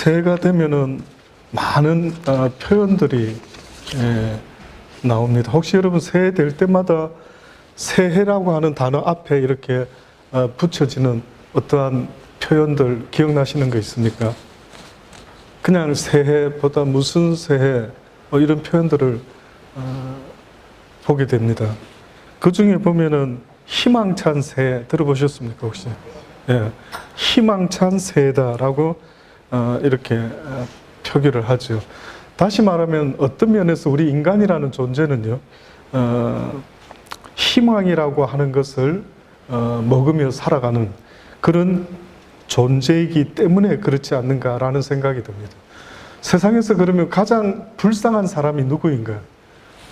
새해가 되면은 많은 표현들이 나옵니다. 혹시 여러분 새해 될 때마다 새해라고 하는 단어 앞에 이렇게 붙여지는 어떠한 표현들 기억나시는 거 있습니까? 그냥 새해보다 무슨 새해 이런 표현들을 보게 됩니다. 그 중에 보면은 희망찬 새해 들어보셨습니까 혹시? 예, 희망찬 새해다라고 이렇게 표기를 하죠. 다시 말하면 어떤 면에서 우리 인간이라는 존재는요, 희망이라고 하는 것을 먹으며 살아가는 그런 존재이기 때문에 그렇지 않는가라는 생각이 듭니다. 세상에서 그러면 가장 불쌍한 사람이 누구인가요?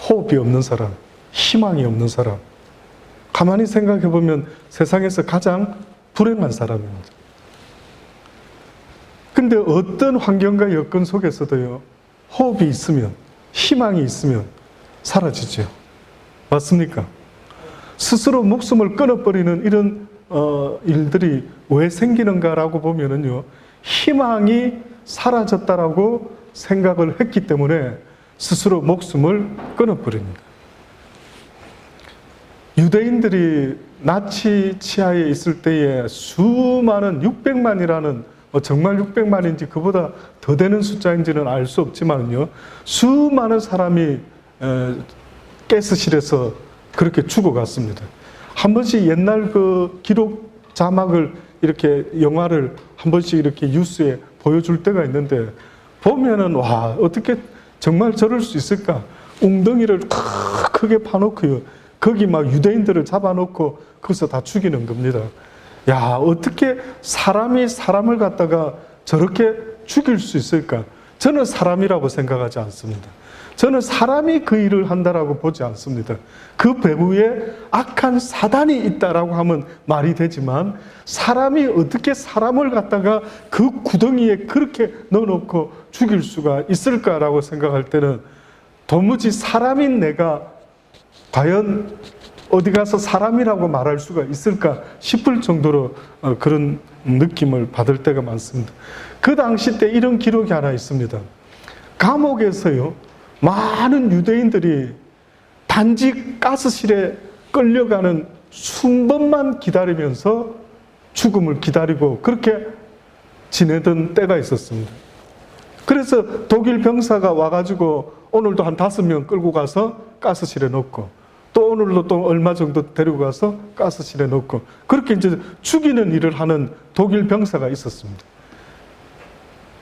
호흡이 없는 사람, 희망이 없는 사람. 가만히 생각해 보면 세상에서 가장 불행한 사람입니다. 근데 어떤 환경과 여건 속에서도요, 호흡이 있으면, 희망이 있으면 사라지죠. 맞습니까? 스스로 목숨을 끊어버리는 이런 일들이 왜 생기는가라고 보면은요, 희망이 사라졌다라고 생각을 했기 때문에 스스로 목숨을 끊어버립니다. 유대인들이 나치 치하에 있을 때에 수많은 600만이라는 정말 600만인지 그보다 더 되는 숫자인지는 알 수 없지만요, 수많은 사람이 가스실에서 그렇게 죽어갔습니다. 한 번씩 옛날 그 기록 자막을 이렇게 영화를 한 번씩 이렇게 뉴스에 보여줄 때가 있는데 보면은 와, 어떻게 정말 저럴 수 있을까? 웅덩이를 크게 파놓고요, 거기 막 유대인들을 잡아놓고 거기서 다 죽이는 겁니다. 야, 어떻게 사람이 사람을 갖다가 저렇게 죽일 수 있을까? 저는 사람이라고 생각하지 않습니다. 저는 사람이 그 일을 한다라고 보지 않습니다. 그 배후에 악한 사단이 있다라고 하면 말이 되지만 사람이 어떻게 사람을 갖다가 그 구덩이에 그렇게 넣어놓고 죽일 수가 있을까라고 생각할 때는 도무지 사람인 내가 과연 어디 가서 사람이라고 말할 수가 있을까 싶을 정도로 그런 느낌을 받을 때가 많습니다. 그 당시 때 이런 기록이 하나 있습니다. 감옥에서요, 많은 유대인들이 단지 가스실에 끌려가는 순번만 기다리면서 죽음을 기다리고 그렇게 지내던 때가 있었습니다. 그래서 독일 병사가 와가지고 오늘도 한 5명 끌고 가서 가스실에 넣고 또 오늘도 또 얼마 정도 데리고 가서 가스실에 넣고 그렇게 이제 죽이는 일을 하는 독일 병사가 있었습니다.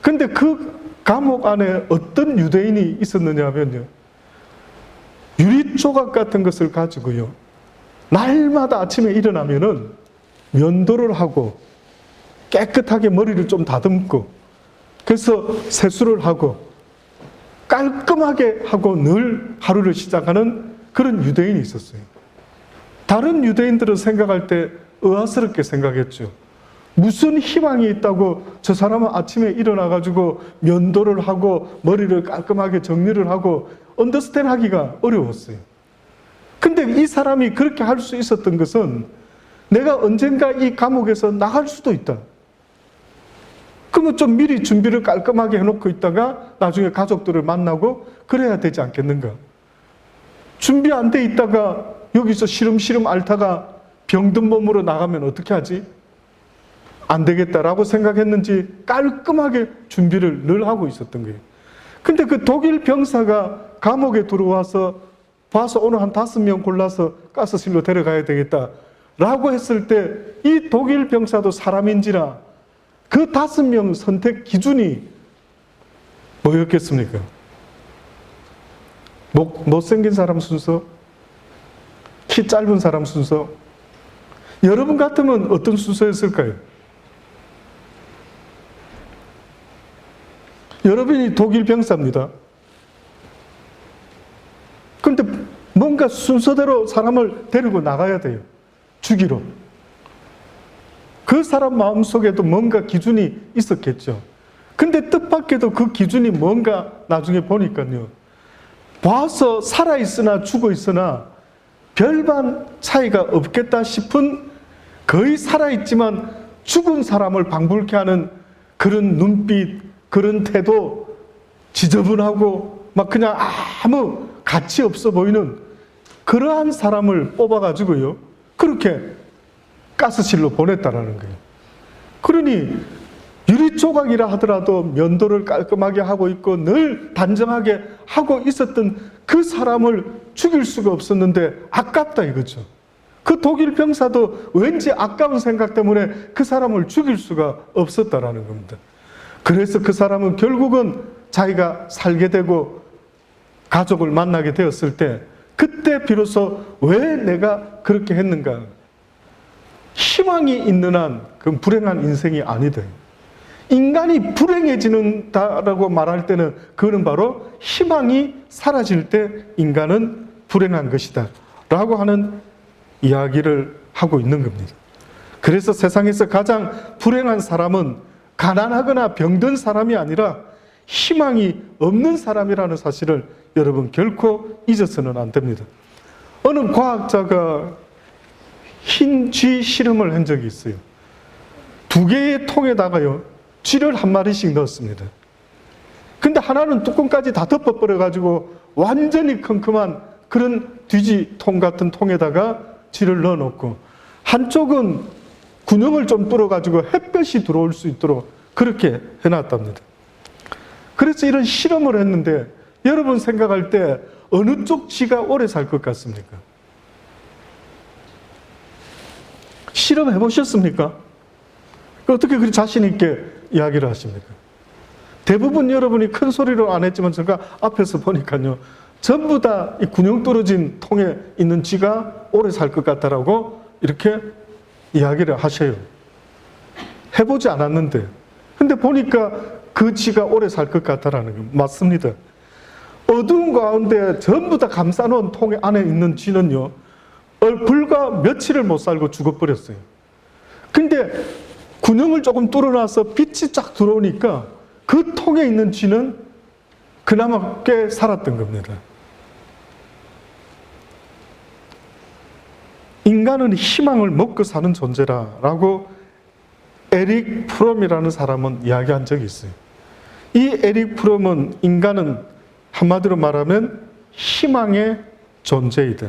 근데 그 감옥 안에 어떤 유대인이 있었느냐 하면요, 유리조각 같은 것을 가지고요, 날마다 아침에 일어나면은 면도를 하고 깨끗하게 머리를 좀 다듬고 그래서 세수를 하고 깔끔하게 하고 늘 하루를 시작하는 그런 유대인이 있었어요. 다른 유대인들은 생각할 때 의아스럽게 생각했죠. 무슨 희망이 있다고 저 사람은 아침에 일어나가지고 면도를 하고 머리를 깔끔하게 정리를 하고 언더스탠 하기가 어려웠어요. 근데 이 사람이 그렇게 할 수 있었던 것은 내가 언젠가 이 감옥에서 나갈 수도 있다. 그러면 좀 미리 준비를 깔끔하게 해놓고 있다가 나중에 가족들을 만나고 그래야 되지 않겠는가? 준비 안 돼 있다가 여기서 시름시름 앓다가 병든 몸으로 나가면 어떻게 하지? 안 되겠다라고 생각했는지 깔끔하게 준비를 늘 하고 있었던 거예요. 근데 그 독일 병사가 감옥에 들어와서 봐서 오늘 한 5명 골라서 가스실로 데려가야 되겠다라고 했을 때 이 독일 병사도 사람인지라 그 5명 선택 기준이 뭐였겠습니까? 못생긴 사람 순서? 키 짧은 사람 순서? 여러분 같으면 어떤 순서였을까요? 여러분이 독일 병사입니다. 그런데 뭔가 순서대로 사람을 데리고 나가야 돼요. 죽이러. 그 사람 마음속에도 뭔가 기준이 있었겠죠. 근데 뜻밖에도 그 기준이 뭔가 나중에 보니까요, 봐서 살아있으나 죽어있으나 별반 차이가 없겠다 싶은 거의 살아있지만 죽은 사람을 방불케 하는 그런 눈빛, 그런 태도, 지저분하고 막 그냥 아무 가치 없어 보이는 그러한 사람을 뽑아가지고요, 그렇게 가스실로 보냈다라는 거예요. 그러니 유리 조각이라 하더라도 면도를 깔끔하게 하고 있고 늘 단정하게 하고 있었던 그 사람을 죽일 수가 없었는데 아깝다 이거죠. 그 독일 병사도 왠지 아까운 생각 때문에 그 사람을 죽일 수가 없었다라는 겁니다. 그래서 그 사람은 결국은 자기가 살게 되고 가족을 만나게 되었을 때 그때 비로소 왜 내가 그렇게 했는가, 희망이 있는 한 그건 불행한 인생이 아니다. 인간이 불행해지는다라고 말할 때는 그거는 바로 희망이 사라질 때 인간은 불행한 것이다 라고 하는 이야기를 하고 있는 겁니다. 그래서 세상에서 가장 불행한 사람은 가난하거나 병든 사람이 아니라 희망이 없는 사람이라는 사실을 여러분 결코 잊어서는 안 됩니다. 어느 과학자가 흰 쥐 실험을 한 적이 있어요. 2개의 통에다가요, 쥐를 1마리씩 넣었습니다. 근데 하나는 뚜껑까지 다 덮어버려가지고 완전히 컴컴한 그런 뒤지통 같은 통에다가 쥐를 넣어놓고, 한쪽은 구멍을 좀 뚫어가지고 햇볕이 들어올 수 있도록 그렇게 해놨답니다. 그래서 이런 실험을 했는데 여러분 생각할 때 어느 쪽 쥐가 오래 살 것 같습니까? 실험해 보셨습니까? 어떻게 그렇게 자신 있게 이야기를 하십니까? 대부분 여러분이 큰 소리로 안 했지만 제가 앞에서 보니까요, 전부 다 이 군용 뚫어진 통에 있는 쥐가 오래 살 것 같다라고 이렇게 이야기를 하셔요. 해보지 않았는데. 근데 보니까 그 쥐가 오래 살 것 같다라는 거 맞습니다. 어두운 가운데 전부 다 감싸놓은 통 안에 있는 쥐는요, 불과 며칠을 못 살고 죽어버렸어요. 근데 구멍을 조금 뚫어놔서 빛이 쫙 들어오니까 그 통에 있는 쥐는 그나마 꽤 살았던 겁니다. 인간은 희망을 먹고 사는 존재라고 에릭 프롬이라는 사람은 이야기한 적이 있어요. 이 에릭 프롬은 인간은 한마디로 말하면 희망의 존재이다.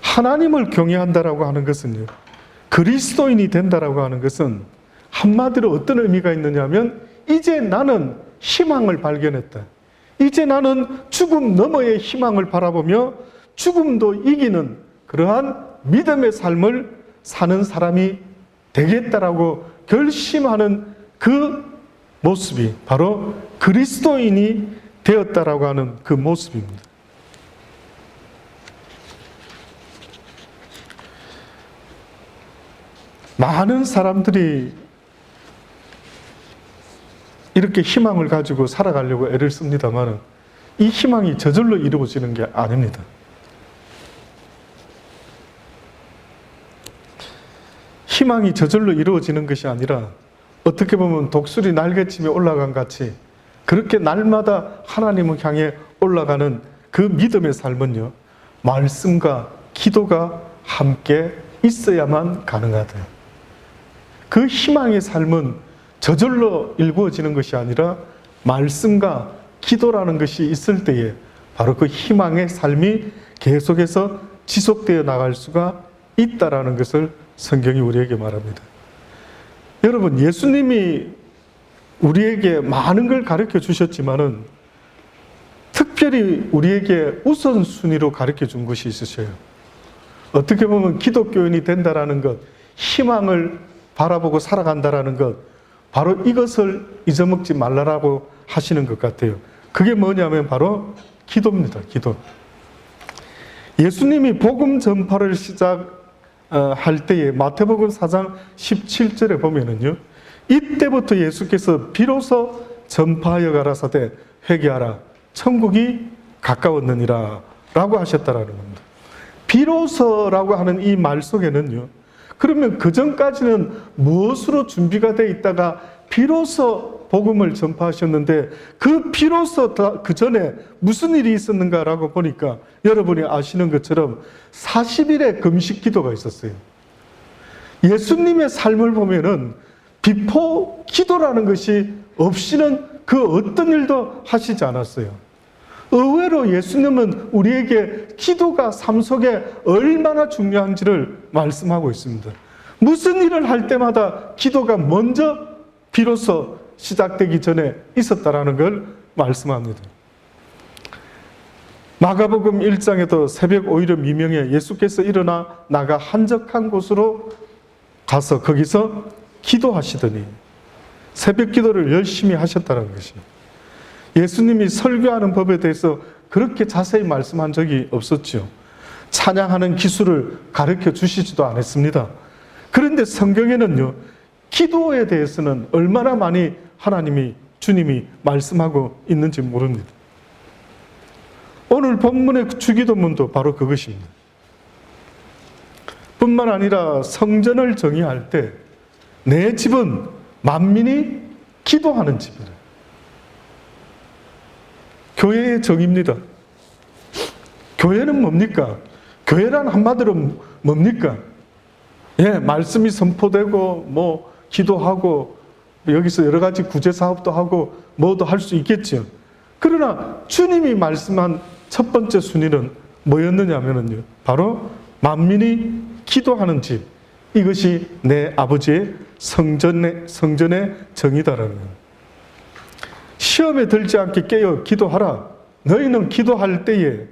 하나님을 경외한다라고 하는 것은요, 그리스도인이 된다라고 하는 것은 한마디로 어떤 의미가 있느냐면, 이제 나는 희망을 발견했다. 이제 나는 죽음 너머의 희망을 바라보며 죽음도 이기는 그러한 믿음의 삶을 사는 사람이 되겠다라고 결심하는 그 모습이 바로 그리스도인이 되었다라고 하는 그 모습입니다. 많은 사람들이 이렇게 희망을 가지고 살아가려고 애를 씁니다만 이 희망이 저절로 이루어지는 게 아닙니다. 희망이 저절로 이루어지는 것이 아니라 어떻게 보면 독수리 날개침에 올라간 같이 그렇게 날마다 하나님을 향해 올라가는 그 믿음의 삶은요, 말씀과 기도가 함께 있어야만 가능하다. 그 희망의 삶은 저절로 일구어지는 것이 아니라 말씀과 기도라는 것이 있을 때에 바로 그 희망의 삶이 계속해서 지속되어 나갈 수가 있다라는 것을 성경이 우리에게 말합니다. 여러분, 예수님이 우리에게 많은 걸 가르쳐 주셨지만은 특별히 우리에게 우선순위로 가르쳐 준 것이 있으셔요. 어떻게 보면 기독교인이 된다라는 것, 희망을 바라보고 살아간다라는 것, 바로 이것을 잊어먹지 말라라고 하시는 것 같아요. 그게 뭐냐면 바로 기도입니다. 기도. 예수님이 복음 전파를 시작할 때에 마태복음 4장 17절에 보면은요, 이때부터 예수께서 비로소 전파하여 가라사대 회개하라 천국이 가까웠느니라 라고 하셨다라는 겁니다. 비로소라고 하는 이 말 속에는요, 그러면 그 전까지는 무엇으로 준비가 돼 있다가 비로소 복음을 전파하셨는데 그 비로소 그 전에 무슨 일이 있었는가라고 보니까 여러분이 아시는 것처럼 40일의 금식 기도가 있었어요. 예수님의 삶을 보면은 비포 기도라는 것이 없이는 그 어떤 일도 하시지 않았어요. 의외로 예수님은 우리에게 기도가 삶 속에 얼마나 중요한지를 말씀하고 있습니다. 무슨 일을 할 때마다 기도가 먼저 비로소 시작되기 전에 있었다라는 걸 말씀합니다. 마가복음 1장에도 새벽 오히려 미명에 예수께서 일어나 나가 한적한 곳으로 가서 거기서 기도하시더니 새벽 기도를 열심히 하셨다는 것입니다. 예수님이 설교하는 법에 대해서 그렇게 자세히 말씀한 적이 없었죠. 찬양하는 기술을 가르쳐 주시지도 않았습니다. 그런데 성경에는요, 기도에 대해서는 얼마나 많이 하나님이, 주님이 말씀하고 있는지 모릅니다. 오늘 본문의 주기도문도 바로 그것입니다. 뿐만 아니라 성전을 정의할 때 내 집은 만민이 기도하는 집이다. 교회의 정의입니다. 교회는 뭡니까? 교회란 한마디로 뭡니까? 예, 말씀이 선포되고 뭐 기도하고 여기서 여러 가지 구제 사업도 하고 뭐도 할 수 있겠죠. 그러나 주님이 말씀한 첫 번째 순위는 뭐였느냐면요, 바로 만민이 기도하는 집. 이것이 내 아버지의 성전의 정의다라는 거예요. 시험에 들지 않게 깨어 기도하라. 너희는 기도할 때에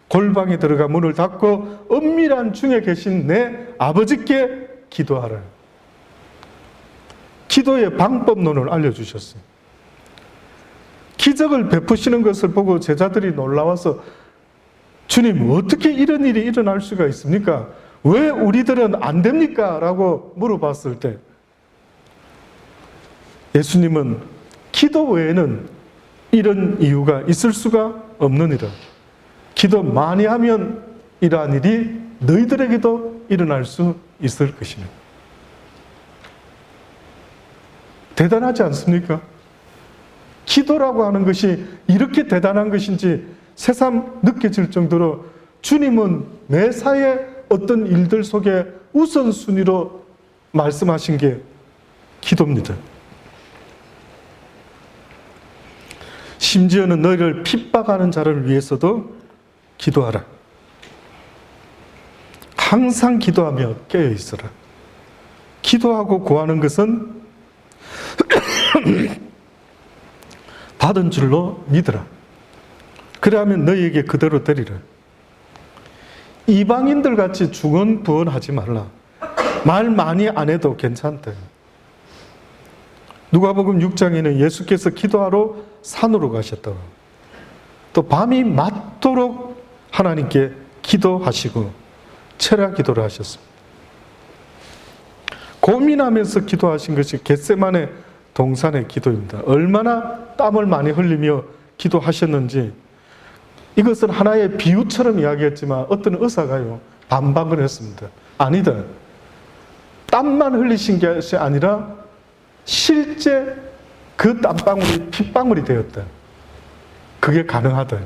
골방에 들어가 문을 닫고 은밀한 중에 계신 내 아버지께 기도하라. 기도의 방법론을 알려주셨어요. 기적을 베푸시는 것을 보고 제자들이 놀라워서 주님, 어떻게 이런 일이 일어날 수가 있습니까? 왜 우리들은 안 됩니까? 라고 물어봤을 때 예수님은 기도 외에는 이런 이유가 있을 수가 없느니라. 기도 많이 하면 이러한 일이 너희들에게도 일어날 수 있을 것입니다. 대단하지 않습니까? 기도라고 하는 것이 이렇게 대단한 것인지 새삼 느껴질 정도로 주님은 매사에 어떤 일들 속에 우선순위로 말씀하신 게 기도입니다. 심지어는 너희를 핍박하는 자를 위해서도 기도하라. 항상 기도하며 깨어 있어라. 기도하고 구하는 것은 받은 줄로 믿으라. 그래야면 너희에게 그대로 되리라. 이방인들 같이 중언부언하지 말라. 말 많이 안 해도 괜찮다. 누가복음 6장에는 예수께서 기도하러 산으로 가셨다고. 또 밤이 맞도록 하나님께 기도하시고 철야 기도를 하셨습니다. 고민하면서 기도하신 것이 겟세마네 동산의 기도입니다. 얼마나 땀을 많이 흘리며 기도하셨는지, 이것은 하나의 비유처럼 이야기했지만 어떤 의사가요, 반박을 했습니다. 아니다. 땀만 흘리신 것이 아니라 실제 그 땀방울이 핏방울이 되었다. 그게 가능하다.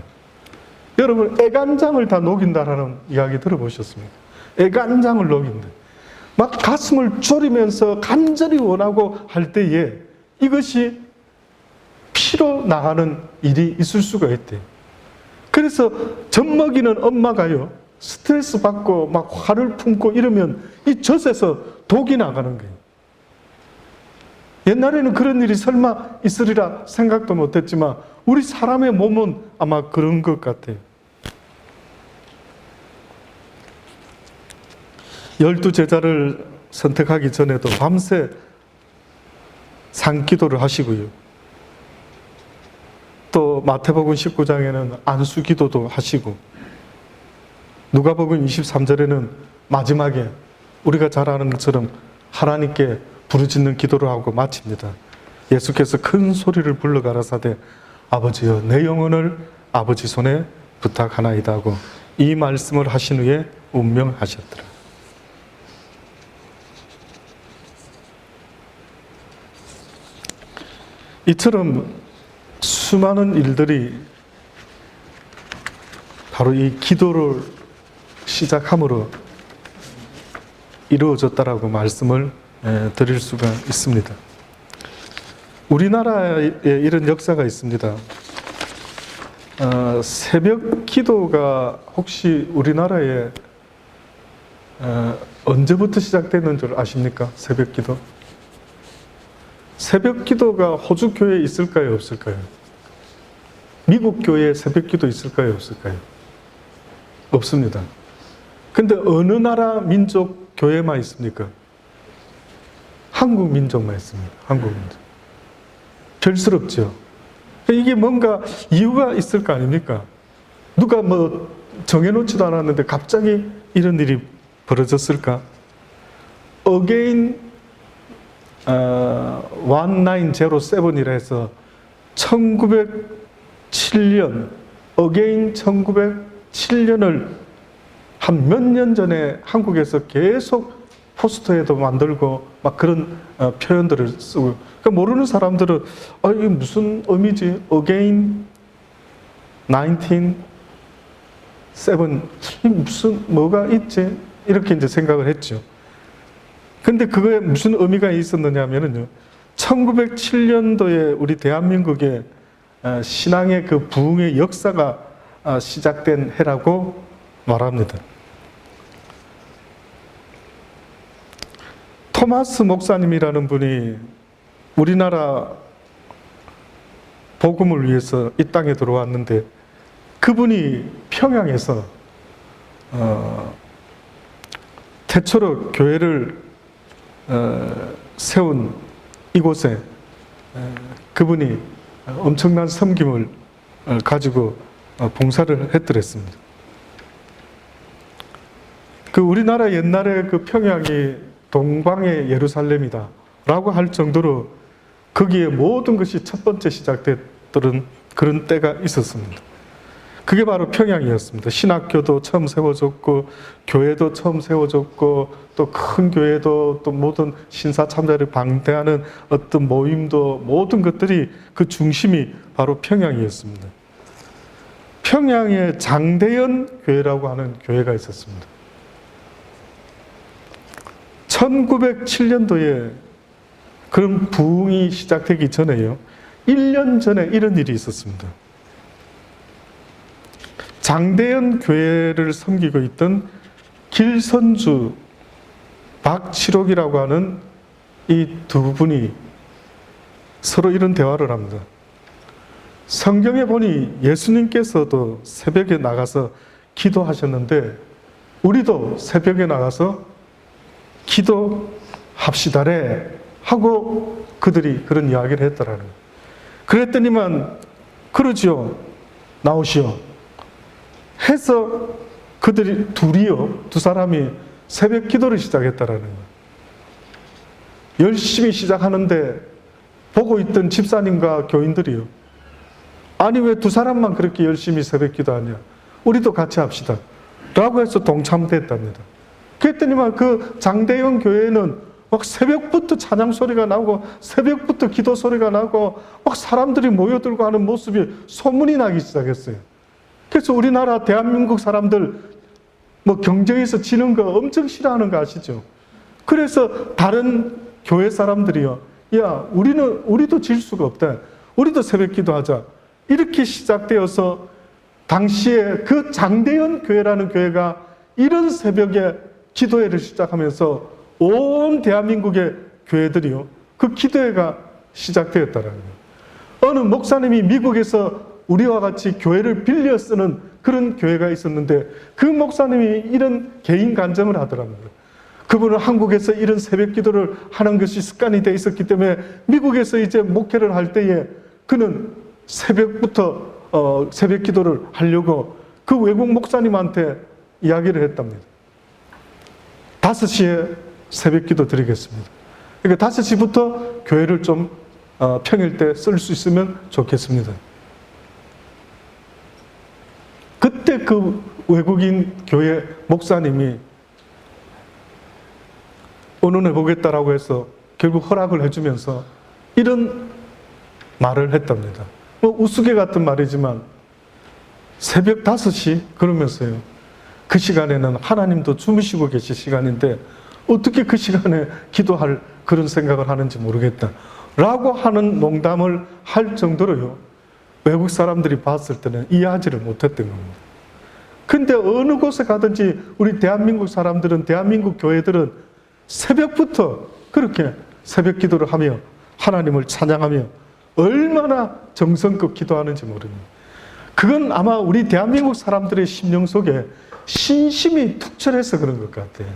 여러분, 애간장을 다 녹인다라는 이야기 들어보셨습니까? 애간장을 녹인다. 막 가슴을 졸이면서 간절히 원하고 할 때에 이것이 피로 나가는 일이 있을 수가 있대요. 그래서 젖먹이는 엄마가요, 스트레스 받고 막 화를 품고 이러면 이 젖에서 독이 나가는 거예요. 옛날에는 그런 일이 설마 있으리라 생각도 못했지만 우리 사람의 몸은 아마 그런 것 같아요. 12제자를 선택하기 전에도 밤새 산기도를 하시고요. 또 마태복음 19장에는 안수기도도 하시고, 누가복음 23절에는 마지막에 우리가 잘 아는 것처럼 하나님께 부르짖는 기도를 하고 마칩니다. 예수께서 큰 소리를 불러 가라사대 아버지여 내 영혼을 아버지 손에 부탁하나이다 하고 이 말씀을 하신 후에 운명하셨더라. 이처럼 수많은 일들이 바로 이 기도를 시작함으로 이루어졌다라고 말씀을 드릴 수가 있습니다. 우리나라에 이런 역사가 있습니다. 새벽 기도가 혹시 우리나라에 언제부터 시작되는 줄 아십니까? 새벽 기도? 새벽 기도가 호주 교회에 있을까요? 없을까요? 미국 교회에 새벽 기도 있을까요? 없을까요? 없습니다. 근데 어느 나라 민족 교회만 있습니까? 한국 민족만 있습니다. 한국 민족. 별스럽죠? 이게 뭔가 이유가 있을 거 아닙니까? 누가 뭐 정해놓지도 않았는데 갑자기 이런 일이 벌어졌을까? Again 1907이라 해서 1907년 Again 1907년을 한 몇 년 전에 한국에서 계속 포스터에도 만들고 막 그런 표현들을 쓰고, 그러니까 모르는 사람들은 이게 무슨 의미지? Again 1907 무슨 뭐가 있지? 이렇게 이제 생각을 했죠. 근데 그거에 무슨 의미가 있었느냐면요, 1907년도에 우리 대한민국의 신앙의 그 부흥의 역사가 시작된 해라고 말합니다. 토마스 목사님이라는 분이 우리나라 복음을 위해서 이 땅에 들어왔는데, 그분이 평양에서 태초로 교회를 세운 이곳에 그분이 엄청난 섬김을 가지고 봉사를 했더랬습니다. 그 우리나라 옛날에 그 평양이 동방의 예루살렘이다 라고 할 정도로 거기에 모든 것이 첫 번째 시작됐던 그런 때가 있었습니다. 그게 바로 평양이었습니다. 신학교도 처음 세워졌고, 교회도 처음 세워졌고, 또 큰 교회도, 또 모든 신사 참배를 방대하는 어떤 모임도, 모든 것들이 그 중심이 바로 평양이었습니다. 평양에 장대연 교회라고 하는 교회가 있었습니다. 1907년도에 그런 부흥이 시작되기 전에요, 1년 전에 이런 일이 있었습니다. 장대연 교회를 섬기고 있던 길선주, 박칠옥이라고 하는 이 두 분이 서로 이런 대화를 합니다. 성경에 보니 예수님께서도 새벽에 나가서 기도하셨는데 우리도 새벽에 나가서 기도합시다래 하고 그들이 그런 이야기를 했더라는 거예요. 그랬더니만 그러지요, 나오시오 해서 그들이 두 사람이 새벽 기도를 시작했다라는 거예요. 열심히 시작하는데 보고 있던 집사님과 교인들이요, 아니 왜 두 사람만 그렇게 열심히 새벽 기도하냐, 우리도 같이 합시다 라고 해서 동참됐답니다. 그랬더니만 그 장대영 교회는 막 새벽부터 찬양 소리가 나고 새벽부터 기도 소리가 나고 막 사람들이 모여들고 하는 모습이 소문이 나기 시작했어요. 그래서 우리나라 대한민국 사람들 뭐 경쟁에서 지는 거 엄청 싫어하는 거 아시죠? 그래서 다른 교회 사람들이요, 야 우리도 질 수가 없다, 우리도 새벽 기도하자, 이렇게 시작되어서 당시에 그 장대연 교회라는 교회가 이런 새벽에 기도회를 시작하면서 온 대한민국의 교회들이요, 그 기도회가 시작되었다는 거예요. 어느 목사님이 미국에서 우리와 같이 교회를 빌려 쓰는 그런 교회가 있었는데 그 목사님이 이런 개인 간증을 하더랍니다. 그분은 한국에서 이런 새벽 기도를 하는 것이 습관이 되어 있었기 때문에 미국에서 이제 목회를 할 때에 그는 새벽부터 새벽 기도를 하려고 그 외국 목사님한테 이야기를 했답니다. 5시에 새벽 기도 드리겠습니다. 그러니까 5시부터 교회를 좀 평일 때 쓸 수 있으면 좋겠습니다. 그때 그 외국인 교회 목사님이 의논해 보겠다라고 해서 결국 허락을 해주면서 이런 말을 했답니다. 뭐 우스개 같은 말이지만 새벽 5시 그러면서요, 그 시간에는 하나님도 주무시고 계실 시간인데 어떻게 그 시간에 기도할 그런 생각을 하는지 모르겠다 라고 하는 농담을 할 정도로요, 외국 사람들이 봤을 때는 이해하지를 못했던 겁니다. 근데 어느 곳에 가든지 우리 대한민국 사람들은, 대한민국 교회들은 새벽부터 그렇게 새벽 기도를 하며 하나님을 찬양하며 얼마나 정성껏 기도하는지 모릅니다. 그건 아마 우리 대한민국 사람들의 심령 속에 신심이 툭철해서 그런 것 같아요.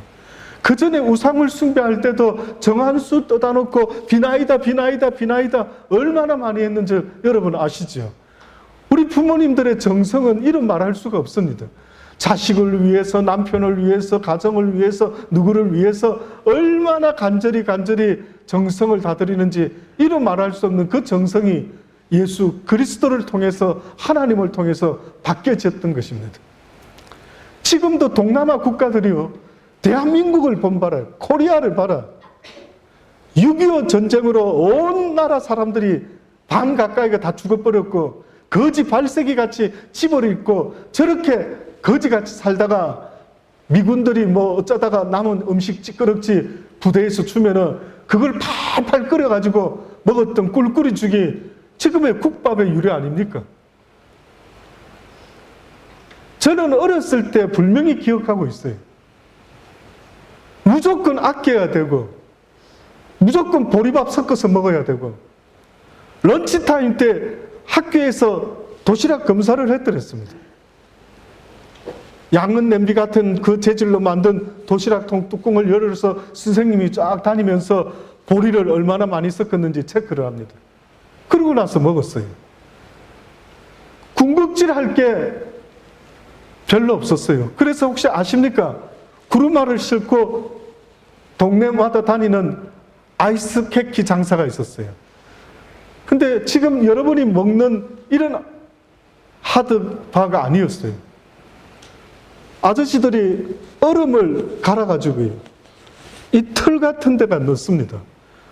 그 전에 우상을 숭배할 때도 정한수 떠다 놓고 비나이다 비나이다 비나이다 얼마나 많이 했는지 여러분 아시죠? 우리 부모님들의 정성은 이런 말할 수가 없습니다. 자식을 위해서, 남편을 위해서, 가정을 위해서, 누구를 위해서 얼마나 간절히 정성을 다드리는지 이런 말할 수 없는 그 정성이 예수 그리스도를 통해서, 하나님을 통해서 바뀌어졌던 것입니다. 지금도 동남아 국가들이요, 대한민국을 본봐라, 코리아를 봐라. 6.25 전쟁으로 온 나라 사람들이 반 가까이가 다 죽어버렸고 거지 발새기같이 집을 잃고 저렇게 거지같이 살다가 미군들이 뭐 어쩌다가 남은 음식 찌끄럽지 부대에서 주면은 그걸 팔팔 끓여가지고 먹었던 꿀꿀이죽이 지금의 국밥의 유래 아닙니까? 저는 어렸을 때 분명히 기억하고 있어요. 무조건 아껴야 되고 무조건 보리밥 섞어서 먹어야 되고 런치타임 때 학교에서 도시락 검사를 했더랬습니다. 양은 냄비 같은 그 재질로 만든 도시락통 뚜껑을 열어서 선생님이 쫙 다니면서 보리를 얼마나 많이 섞었는지 체크를 합니다. 그러고 나서 먹었어요. 군것질 할 게 별로 없었어요. 그래서 혹시 아십니까? 구루마를 싣고 동네마다 다니는 아이스 케이크 장사가 있었어요. 근데 지금 여러분이 먹는 이런 하드바가 아니었어요. 아저씨들이 얼음을 갈아가지고요, 이 틀 같은 데다 넣습니다.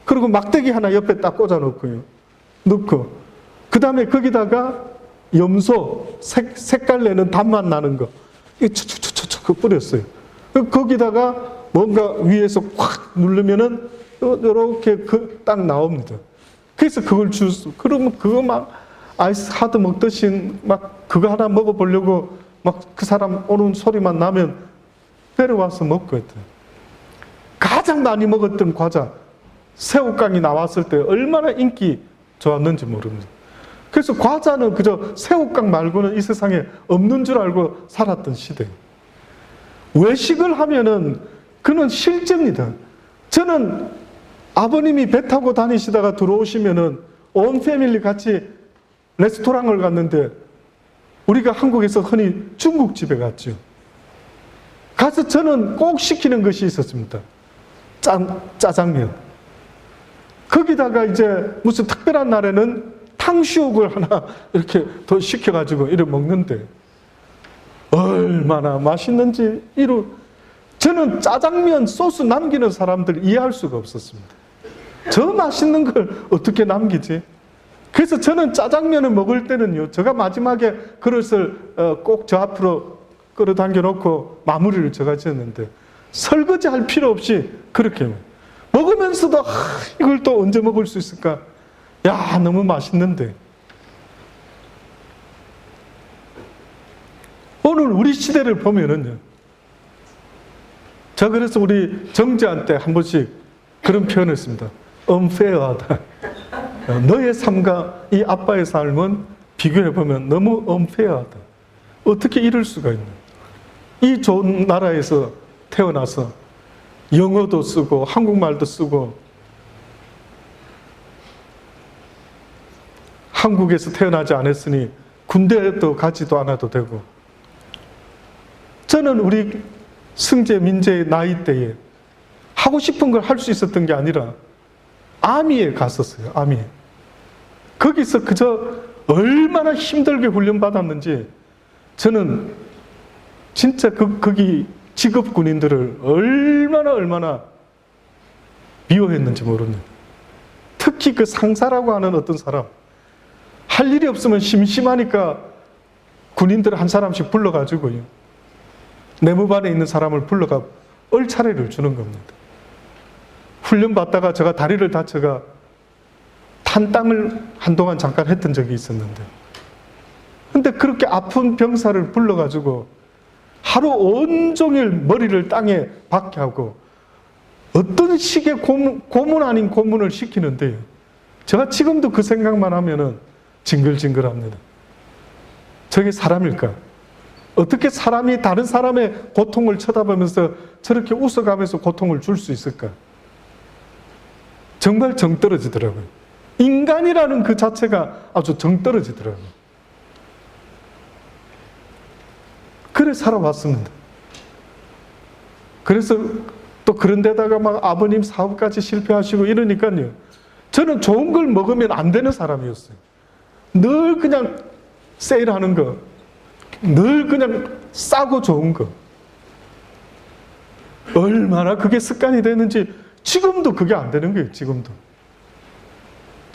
그리고 막대기 하나 옆에 딱 꽂아 놓고요, 넣고 그 다음에 거기다가 염소, 색깔 내는 단맛 나는 거 이 촉촉촉촉 뿌렸어요. 거기다가 뭔가 위에서 확 누르면은 이렇게 딱 나옵니다. 그래서 그걸 주스, 그러면 그거 막 아이스 하드 먹듯이 막 그거 하나 먹어보려고 막 그 사람 오는 소리만 나면 데려와서 먹고 했대요. 가장 많이 먹었던 과자, 새우깡이 나왔을 때 얼마나 인기 좋았는지 모릅니다. 그래서 과자는 그저 새우깡 말고는 이 세상에 없는 줄 알고 살았던 시대. 외식을 하면은 그는 실제입니다. 저는 아버님이 배 타고 다니시다가 들어오시면은 온 패밀리 같이 레스토랑을 갔는데 우리가 한국에서 흔히 중국집에 갔죠. 가서 저는 꼭 시키는 것이 있었습니다. 짜장면. 거기다가 이제 무슨 특별한 날에는 탕수육을 하나 이렇게 더 시켜가지고 이렇게 먹는데 얼마나 맛있는지 저는 짜장면 소스 남기는 사람들 이해할 수가 없었습니다. 저 맛있는 걸 어떻게 남기지? 그래서 저는 짜장면을 먹을 때는요, 제가 마지막에 그릇을 꼭 저 앞으로 끌어당겨 놓고 마무리를 제가 지었는데 설거지 할 필요 없이 그렇게 먹으면서도 이걸 또 언제 먹을 수 있을까? 야, 너무 맛있는데. 오늘 우리 시대를 보면은요, 저 그래서 우리 정지한테 한 번씩 그런 표현을 했습니다. unfair하다. 너의 삶과 이 아빠의 삶은 비교해보면 너무 unfair하다. 어떻게 이럴 수가 있나? 이 좋은 나라에서 태어나서 영어도 쓰고 한국말도 쓰고 한국에서 태어나지 않았으니 군대에도 가지도 않아도 되고, 저는 우리 승재, 민재의 나이 때에 하고 싶은 걸 할 수 있었던 게 아니라 아미에 갔었어요. 아미에. 거기서 그저 얼마나 힘들게 훈련받았는지 저는 진짜 거기 직업 군인들을 얼마나 미워했는지 모릅니다. 특히 그 상사라고 하는 어떤 사람, 할 일이 없으면 심심하니까 군인들 한 사람씩 불러가지고요, 내무반에 있는 사람을 불러가 얼차례를 주는 겁니다. 훈련 받다가 제가 다리를 다쳐가 탄땅을 한동안 잠깐 했던 적이 있었는데, 근데 그렇게 아픈 병사를 불러가지고 하루 온종일 머리를 땅에 박게 하고 어떤 식의 고문 아닌 고문을 시키는데요. 제가 지금도 그 생각만 하면은 징글징글합니다. 저게 사람일까? 어떻게 사람이 다른 사람의 고통을 쳐다보면서 저렇게 웃어가면서 고통을 줄 수 있을까? 정말 정 떨어지더라고요. 인간이라는 그 자체가 아주 정 떨어지더라고요. 그래 살아왔습니다. 그래서 또 그런 데다가 막 아버님 사업까지 실패하시고 이러니까요. 저는 좋은 걸 먹으면 안 되는 사람이었어요. 늘 그냥 세일하는 거, 늘 그냥 싸고 좋은 거. 얼마나 그게 습관이 되는지 지금도 그게 안 되는 거예요. 지금도.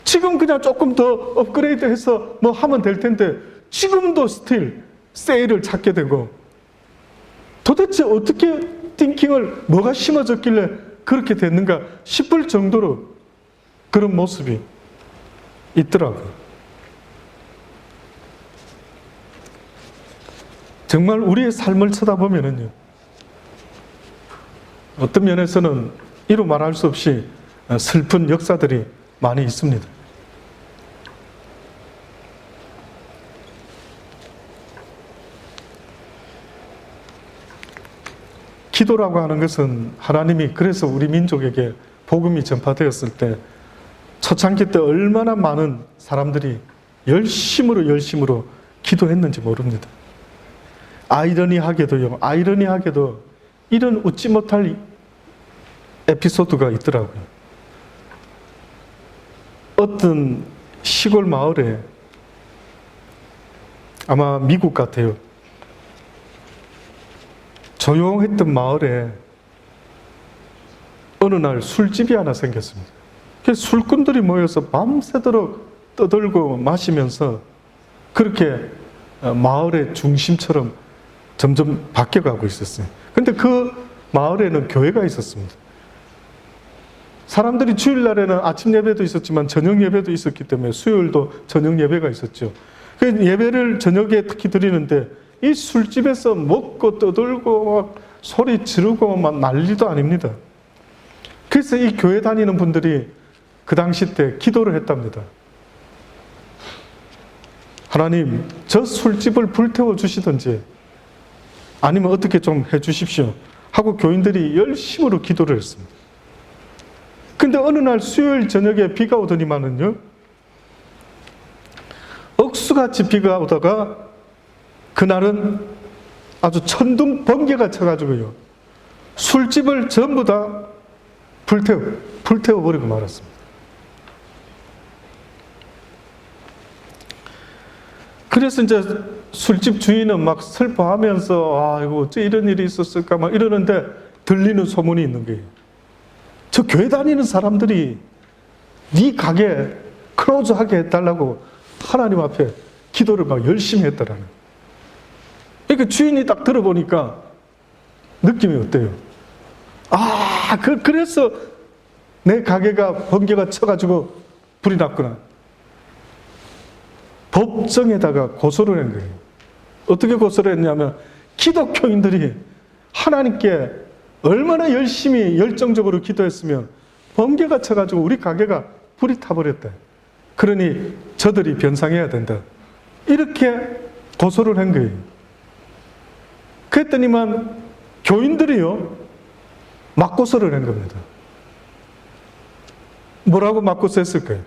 지금 그냥 조금 더 업그레이드 해서 뭐 하면 될 텐데 지금도 스틸 세일을 찾게 되고, 도대체 어떻게 띵킹을 뭐가 심어졌길래 그렇게 됐는가 싶을 정도로 그런 모습이 있더라고요. 정말 우리의 삶을 쳐다보면은요, 어떤 면에서는 이루 말할 수 없이 슬픈 역사들이 많이 있습니다. 기도라고 하는 것은 하나님이 그래서 우리 민족에게 복음이 전파되었을 때 초창기 때 얼마나 많은 사람들이 열심으로 기도했는지 모릅니다. 아이러니하게도 이런 웃지 못할 에피소드가 있더라고요. 어떤 시골 마을에, 아마 미국 같아요. 조용했던 마을에 어느 날 술집이 하나 생겼습니다. 술꾼들이 모여서 밤새도록 떠들고 마시면서 그렇게 마을의 중심처럼 점점 바뀌어가고 있었어요. 근데 그 마을에는 교회가 있었습니다. 사람들이 주일날에는 아침 예배도 있었지만 저녁 예배도 있었기 때문에 수요일도 저녁 예배가 있었죠. 그 예배를 저녁에 특히 드리는데 이 술집에서 먹고 떠들고 막 소리 지르고 막 난리도 아닙니다. 그래서 이 교회 다니는 분들이 그 당시 때 기도를 했답니다. 하나님, 저 술집을 불태워 주시든지 아니면 어떻게 좀 해주십시오 하고 교인들이 열심으로 기도를 했습니다. 근데 어느 날 수요일 저녁에 비가 오더니만은요, 억수같이 비가 오다가 그날은 아주 천둥 번개가 쳐가지고요, 술집을 전부 다 불태워버리고 말았습니다. 그래서 이제 술집 주인은 막 슬퍼하면서 이거 어째 이런 일이 있었을까 막 이러는데 들리는 소문이 있는 거예요. 저 교회 다니는 사람들이 네 가게 클로즈하게 해달라고 하나님 앞에 기도를 막 열심히 했더라는. 그러니까 주인이 딱 들어보니까 느낌이 어때요? 그래서 내 가게가 번개가 쳐가지고 불이 났구나. 법정에다가 고소를 한 거예요. 어떻게 고소를 했냐면 기독교인들이 하나님께 얼마나 열심히 열정적으로 기도했으면 번개가 쳐가지고 우리 가게가 불이 타버렸다. 그러니 저들이 변상해야 된다. 이렇게 고소를 한 거예요. 그랬더니만 교인들이요, 맞고소를 한 겁니다. 뭐라고 맞고소했을까요?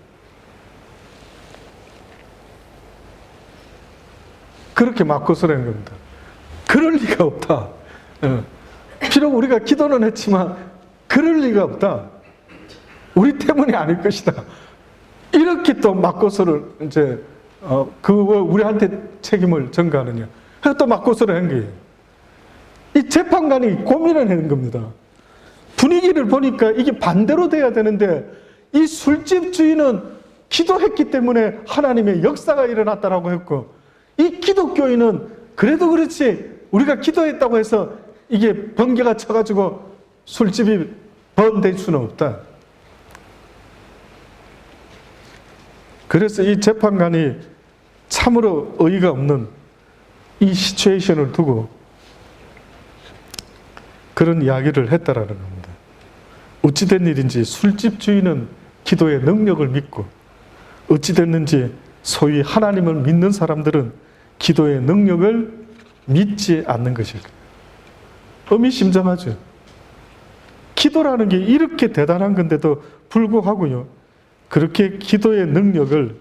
그렇게 맞고소를 한 겁니다. 그럴 리가 없다. 비록 우리가 기도는 했지만 그럴 리가 없다. 우리 때문이 아닐 것이다. 이렇게 또 맞고소를 이제 우리한테 책임을 전가하느냐. 그래서 또 맞고소를 한 거예요. 이 재판관이 고민을 하는 겁니다. 분위기를 보니까 이게 반대로 돼야 되는데 이 술집 주인은 기도했기 때문에 하나님의 역사가 일어났다라고 했고, 이 기독교인은 그래도 그렇지 우리가 기도했다고 해서 이게 번개가 쳐가지고 술집이 번될 수는 없다. 그래서 이 재판관이 참으로 어이가 없는 이 시츄에이션을 두고 그런 이야기를 했다라는 겁니다. 어찌된 일인지 술집 주인은 기도의 능력을 믿고, 어찌됐는지 소위 하나님을 믿는 사람들은 기도의 능력을 믿지 않는 것일까. 의미심장하죠. 기도라는 게 이렇게 대단한 건데도 불구하고요, 그렇게 기도의 능력을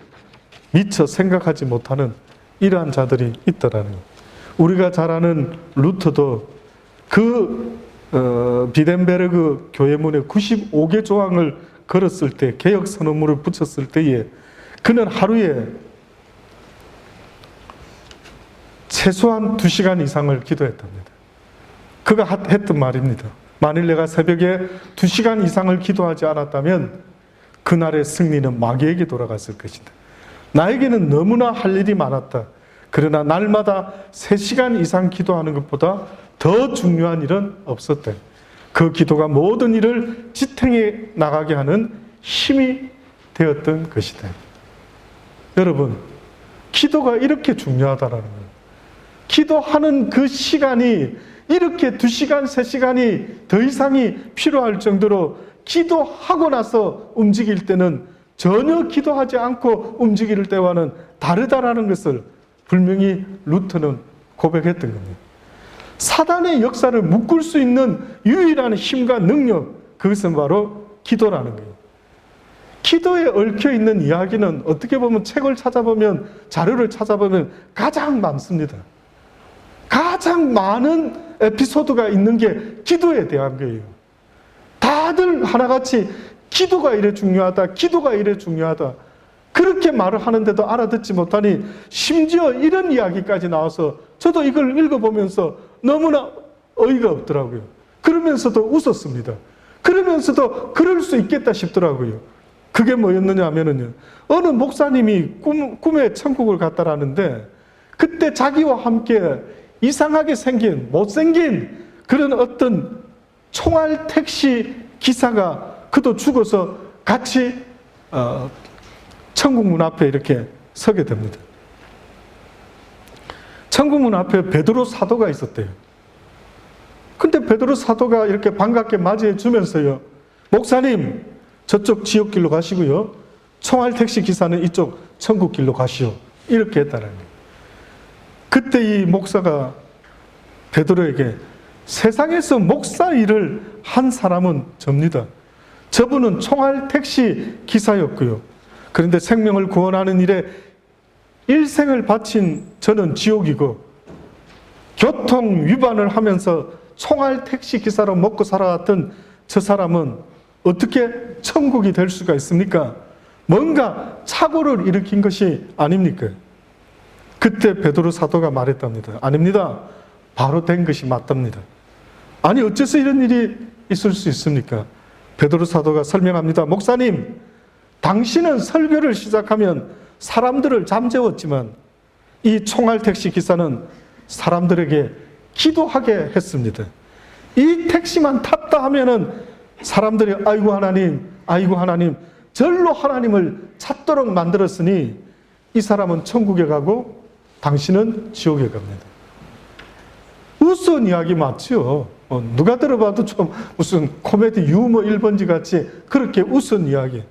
미처 생각하지 못하는 이러한 자들이 있더라는 거예요. 우리가 잘 아는 루터도 그 비덴베르그 교회문에 95개 조항을 걸었을 때, 개혁 선언문을 붙였을 때에 그는 하루에 최소한 2시간 이상을 기도했답니다. 그가 했던 말입니다. 만일 내가 새벽에 2시간 이상을 기도하지 않았다면 그날의 승리는 마귀에게 돌아갔을 것이다. 나에게는 너무나 할 일이 많았다. 그러나 날마다 3시간 이상 기도하는 것보다 더 중요한 일은 없었다. 그 기도가 모든 일을 지탱해 나가게 하는 힘이 되었던 것이다. 여러분, 기도가 이렇게 중요하다라는 거예요. 기도하는 그 시간이 이렇게 2시간, 3시간이 더 이상이 필요할 정도로 기도하고 나서 움직일 때는 전혀 기도하지 않고 움직일 때와는 다르다라는 것을 분명히 루터는 고백했던 겁니다. 사단의 역사를 묶을 수 있는 유일한 힘과 능력, 그것은 바로 기도라는 거예요. 기도에 얽혀있는 이야기는 어떻게 보면 책을 찾아보면, 자료를 찾아보면 가장 많습니다. 가장 많은 에피소드가 있는 게 기도에 대한 거예요. 다들 하나같이 기도가 이래 중요하다, 기도가 이래 중요하다, 그렇게 말을 하는데도 알아듣지 못하니 심지어 이런 이야기까지 나와서 저도 이걸 읽어보면서 너무나 어이가 없더라고요. 그러면서도 웃었습니다. 그러면서도 그럴 수 있겠다 싶더라고요. 그게 뭐였느냐 하면은요, 어느 목사님이 꿈에 천국을 갔다라는데, 그때 자기와 함께 이상하게 생긴, 못생긴 그런 어떤 총알 택시 기사가, 그도 죽어서 같이 천국문 앞에 이렇게 서게 됩니다. 천국문 앞에 베드로 사도가 있었대요. 근데 베드로 사도가 이렇게 반갑게 맞이해 주면서요, 목사님, 저쪽 지옥길로 가시고요, 총알 택시 기사는 이쪽 천국길로 가시오, 이렇게 했다는 거예요. 그때 이 목사가 베드로에게, 세상에서 목사 일을 한 사람은 접니다. 저분은 총알 택시 기사였고요, 그런데 생명을 구원하는 일에 일생을 바친 저는 지옥이고, 교통 위반을 하면서 총알 택시 기사로 먹고 살아왔던 저 사람은 어떻게 천국이 될 수가 있습니까? 뭔가 착오를 일으킨 것이 아닙니까? 그때 베드로 사도가 말했답니다. 아닙니다. 바로 된 것이 맞답니다. 아니, 어째서 이런 일이 있을 수 있습니까? 베드로 사도가 설명합니다. 목사님, 당신은 설교를 시작하면 사람들을 잠재웠지만 이 총알 택시 기사는 사람들에게 기도하게 했습니다. 이 택시만 탔다 하면은 사람들이 아이고 하나님, 아이고 하나님, 절로 하나님을 찾도록 만들었으니 이 사람은 천국에 가고 당신은 지옥에 갑니다. 우스운 이야기 맞죠? 누가 들어봐도 좀 무슨 코미디 유머 1번지 같이 그렇게 우스운 이야기.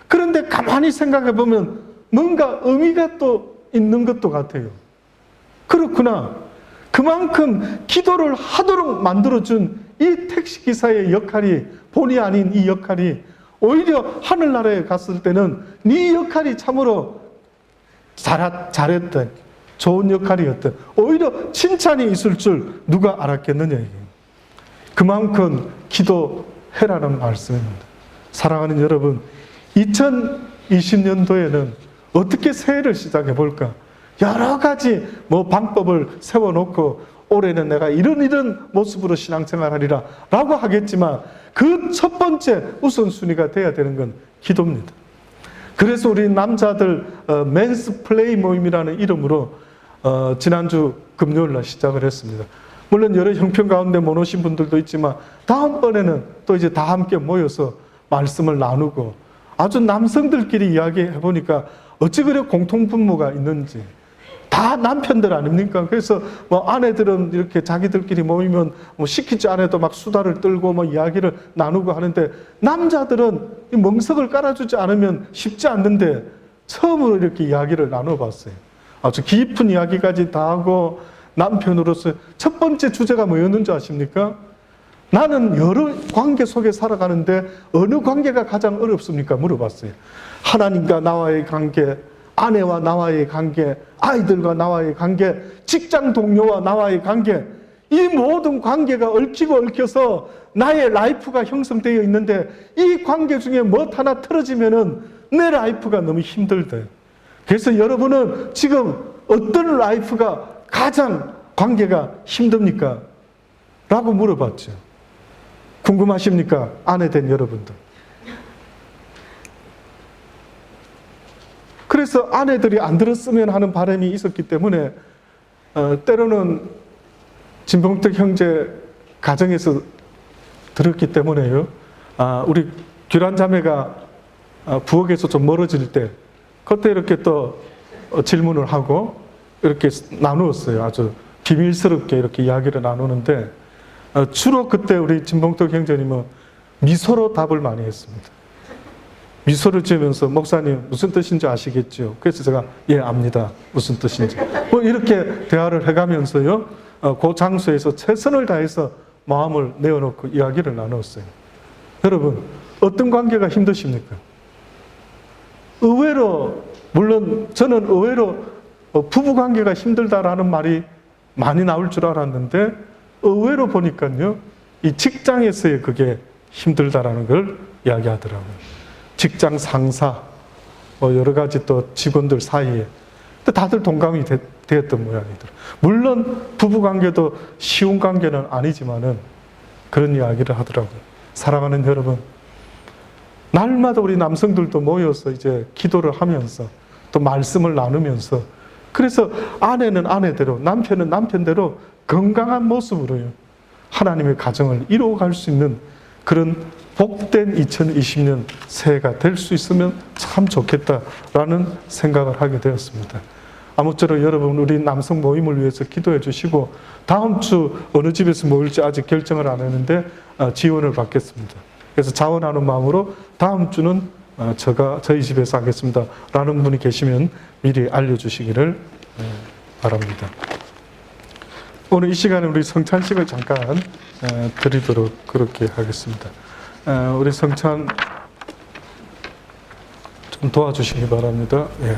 그런데 가만히 생각해 보면 뭔가 의미가 또 있는 것도 같아요. 그렇구나. 그만큼 기도를 하도록 만들어준 이 택시기사의 역할이, 본의 아닌 이 역할이 오히려 하늘나라에 갔을 때는 네 역할이 참으로 잘했던 좋은 역할이었던, 오히려 칭찬이 있을 줄 누가 알았겠느냐. 이게. 그만큼 기도해라는 말씀입니다. 사랑하는 여러분, 2020년도에는 어떻게 새해를 시작해 볼까? 여러 가지 방법을 세워놓고 올해는 내가 이런 모습으로 신앙생활하리라 라고 하겠지만 그 첫 번째 우선순위가 돼야 되는 건 기도입니다. 그래서 우리 남자들 맨스 플레이 모임이라는 이름으로 지난주 금요일날 시작을 했습니다. 물론 여러 형편 가운데 못 오신 분들도 있지만 다음번에는 또 이제 다 함께 모여서 말씀을 나누고 아주 남성들끼리 이야기해 보니까 어찌 그래 공통분모가 있는지. 다 남편들 아닙니까? 그래서 뭐 아내들은 이렇게 자기들끼리 모이면 뭐 시키지 않아도 막 수다를 떨고 뭐 이야기를 나누고 하는데, 남자들은 이 멍석을 깔아주지 않으면 쉽지 않는데 처음으로 이렇게 이야기를 나눠봤어요. 아주 깊은 이야기까지 다 하고, 남편으로서 첫 번째 주제가 뭐였는지 아십니까? 나는 여러 관계 속에 살아가는데 어느 관계가 가장 어렵습니까? 물어봤어요. 하나님과 나와의 관계, 아내와 나와의 관계, 아이들과 나와의 관계, 직장 동료와 나와의 관계, 이 모든 관계가 얽히고 얽혀서 나의 라이프가 형성되어 있는데, 이 관계 중에 뭐 하나 틀어지면은 내 라이프가 너무 힘들대. 그래서 여러분은 지금 어떤 라이프가 가장 관계가 힘듭니까? 라고 물어봤죠. 궁금하십니까? 아내 된 여러분들. 그래서 아내들이 안 들었으면 하는 바람이 있었기 때문에 때로는 진봉택 형제 가정에서 들었기 때문에요. 우리 규란 자매가 부엌에서 좀 멀어질 때 그때 이렇게 또 질문을 하고 이렇게 나누었어요. 아주 비밀스럽게 이렇게 이야기를 나누는데, 주로 그때 우리 진봉택 형제님은 미소로 답을 많이 했습니다. 미소를 지으면서 목사님 무슨 뜻인지 아시겠죠? 그래서 제가 예 압니다. 무슨 뜻인지. 뭐 이렇게 대화를 해가면서요. 그 장소에서 최선을 다해서 마음을 내어놓고 이야기를 나눴어요. 여러분 어떤 관계가 힘드십니까? 의외로 물론 저는 의외로 부부 관계가 힘들다라는 말이 많이 나올 줄 알았는데 의외로 보니까요. 이 직장에서의 그게 힘들다라는 걸 이야기하더라고요. 직장 상사, 뭐 여러 가지 또 직원들 사이에 다들 동감이 되었던 모양이더라고요. 물론 부부 관계도 쉬운 관계는 아니지만은 그런 이야기를 하더라고요. 사랑하는 여러분, 날마다 우리 남성들도 모여서 이제 기도를 하면서 또 말씀을 나누면서, 그래서 아내는 아내대로, 남편은 남편대로 건강한 모습으로요. 하나님의 가정을 이루어갈 수 있는 그런 복된 2020년 새해가 될 수 있으면 참 좋겠다라는 생각을 하게 되었습니다. 아무쪼록 여러분 우리 남성 모임을 위해서 기도해 주시고, 다음 주 어느 집에서 모일지 아직 결정을 안 했는데 지원을 받겠습니다. 그래서 자원하는 마음으로 다음 주는 저희 집에서 하겠습니다 라는 분이 계시면 미리 알려주시기를 바랍니다. 오늘 이 시간에 우리 성찬식을 잠깐 드리도록 그렇게 하겠습니다. 우리 성찬 좀 도와주시기 바랍니다. 예.